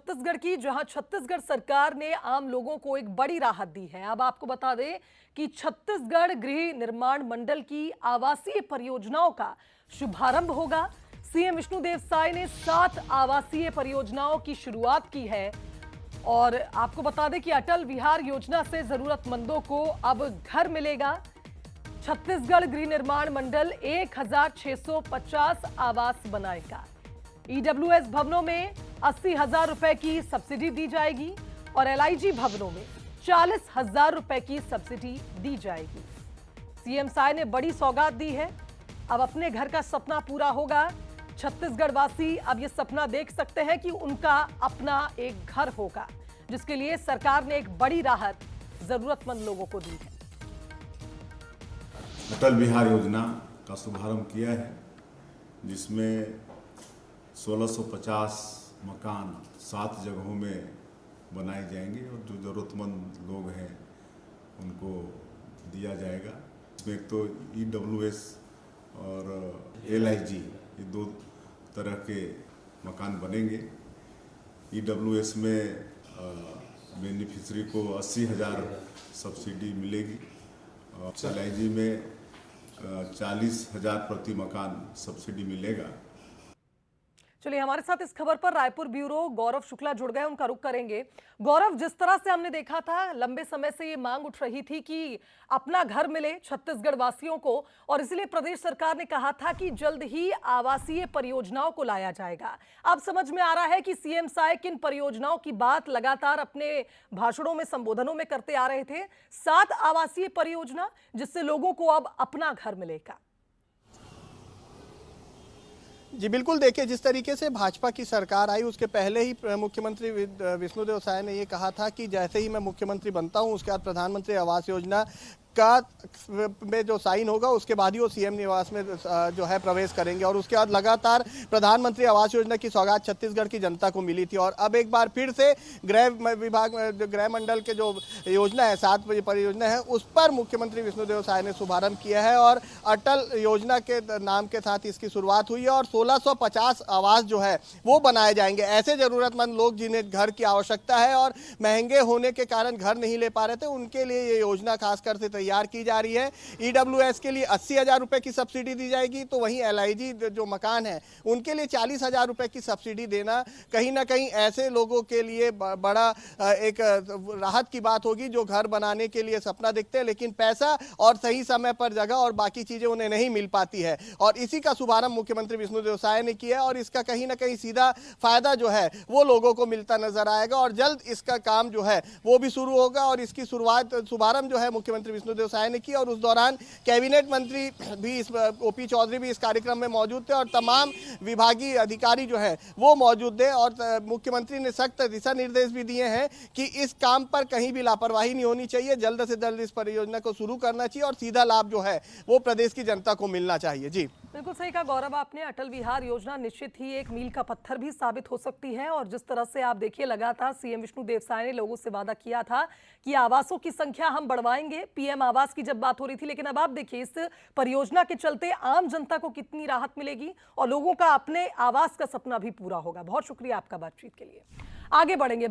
छत्तीसगढ़ की, जहां छत्तीसगढ़ सरकार ने आम लोगों को एक बड़ी राहत दी है। अब आपको बता दें कि छत्तीसगढ़ गृह निर्माण मंडल की आवासीय परियोजनाओं का शुभारंभ होगा। सीएम विष्णुदेव साय ने 7 आवासीय परियोजनाओं की शुरुआत की है और आपको बता दें कि अटल विहार योजना से जरूरतमंदों को अब घर मिलेगा। छत्तीसगढ़ गृह निर्माण मंडल 1650 आवास बनाएगा। ईडब्ल्यूएस भवनों में 80,000 रुपए की सब्सिडी दी जाएगी और एलआईजी भवनों में 40,000 रुपए की सब्सिडी दी जाएगी। सीएम साय ने बड़ी सौगात दी है। अब अपने घर का सपना पूरा होगा। छत्तीसगढ़ वासी अब ये सपना देख सकते हैं कि उनका अपना एक घर होगा, जिसके लिए सरकार ने एक बड़ी राहत जरूरतमंद लोगों को दी है। अटल विहार योजना का शुभारंभ किया है, जिसमें 1650 मकान 7 जगहों में बनाए जाएंगे और जो ज़रूरतमंद लोग हैं उनको दिया जाएगा। इसमें एक तो ईडब्ल्यूएस और एलआईजी, ये 2 तरह के मकान बनेंगे। ईडब्ल्यूएस में बेनिफिशरी को 80,000 सब्सिडी मिलेगी और एलआईजी में 40,000 प्रति मकान सब्सिडी मिलेगा। चलिए, हमारे साथ इस खबर पर रायपुर ब्यूरो गौरव शुक्ला जुड़ गए, उनका रुख करेंगे। गौरव, जिस तरह से हमने देखा था, लंबे समय से ये मांग उठ रही थी कि अपना घर मिले छत्तीसगढ़ वासियों को, और इसलिए प्रदेश सरकार ने कहा था कि जल्द ही आवासीय परियोजनाओं को लाया जाएगा। अब समझ में आ रहा है कि सीएम साय किन परियोजनाओं की बात लगातार अपने भाषणों में, संबोधनों में करते आ रहे थे। 7 आवासीय परियोजना, जिससे लोगों को अब अपना घर मिलेगा। जी बिल्कुल, देखिए, जिस तरीके से भाजपा की सरकार आई उसके पहले ही मुख्यमंत्री विष्णुदेव साय ने ये कहा था कि जैसे ही मैं मुख्यमंत्री बनता हूं उसके बाद प्रधानमंत्री आवास योजना का में जो साइन होगा उसके बाद ही वो सीएम निवास में जो है प्रवेश करेंगे। और उसके बाद लगातार प्रधानमंत्री आवास योजना की सौगात छत्तीसगढ़ की जनता को मिली थी और अब एक बार फिर से गृह विभाग में गृह मंडल के जो योजना है, 7 परियोजना है, उस पर मुख्यमंत्री विष्णुदेव साय ने शुभारंभ किया है और अटल योजना के नाम के साथ इसकी शुरुआत हुई है और 1650 आवास जो है वो बनाए जाएंगे। ऐसे जरूरतमंद लोग जिन्हें घर की आवश्यकता है और महंगे होने के कारण घर नहीं ले पा रहे थे, उनके लिए ये योजना खासकर से तैयार की जा रही है। ईडब्ल्यूएस के लिए 80,000 रुपए की सब्सिडी दी जाएगी, तो वहीं एलआईजी जो मकान है उनके लिए 40,000 रुपए की सब्सिडी देना कहीं ना कहीं ऐसे लोगों के लिए बड़ा एक राहत की बात होगी जो घर बनाने के लिए सपना देखते हैं, लेकिन पैसा और सही समय पर जगह और बाकी चीजें उन्हें नहीं मिल पाती है। और इसी का शुभारंभ मुख्यमंत्री विष्णुदेव साय ने किया और इसका कहीं ना कहीं सीधा फायदा जो है वो लोगों को मिलता नजर आएगा और जल्द इसका काम जो है वो भी शुरू होगा। और इसकी शुभारंभ जो है मुख्यमंत्री विष्णुदेव साय ने की और उस दौरान कैबिनेट मंत्री भी ओपी चौधरी भी इस कार्यक्रम में मौजूद थे और तमाम विभागीय अधिकारी जो है वो मौजूद थे। और मुख्यमंत्री ने सख्त दिशा निर्देश भी दिए हैं कि इस काम पर कहीं भी लापरवाही नहीं होनी चाहिए, जल्द से जल्द इस परियोजना को शुरू करना चाहिए और सीधा लाभ जो है वो प्रदेश की जनता को मिलना चाहिए। जी बिल्कुल सही कहा गौरव आपने। अटल विहार योजना निश्चित ही एक मील का पत्थर भी साबित हो सकती है और जिस तरह से आप देखिए, लगातार सीएम विष्णुदेव साय ने लोगों से वादा किया था कि आवासों की संख्या हम बढ़वाएंगे। पीएम आवास की जब बात हो रही थी, लेकिन अब आप देखिए इस परियोजना के चलते आम जनता को कितनी राहत मिलेगी और लोगों का अपने आवास का सपना भी पूरा होगा। बहुत शुक्रिया आपका बातचीत के लिए। आगे बढ़ेंगे।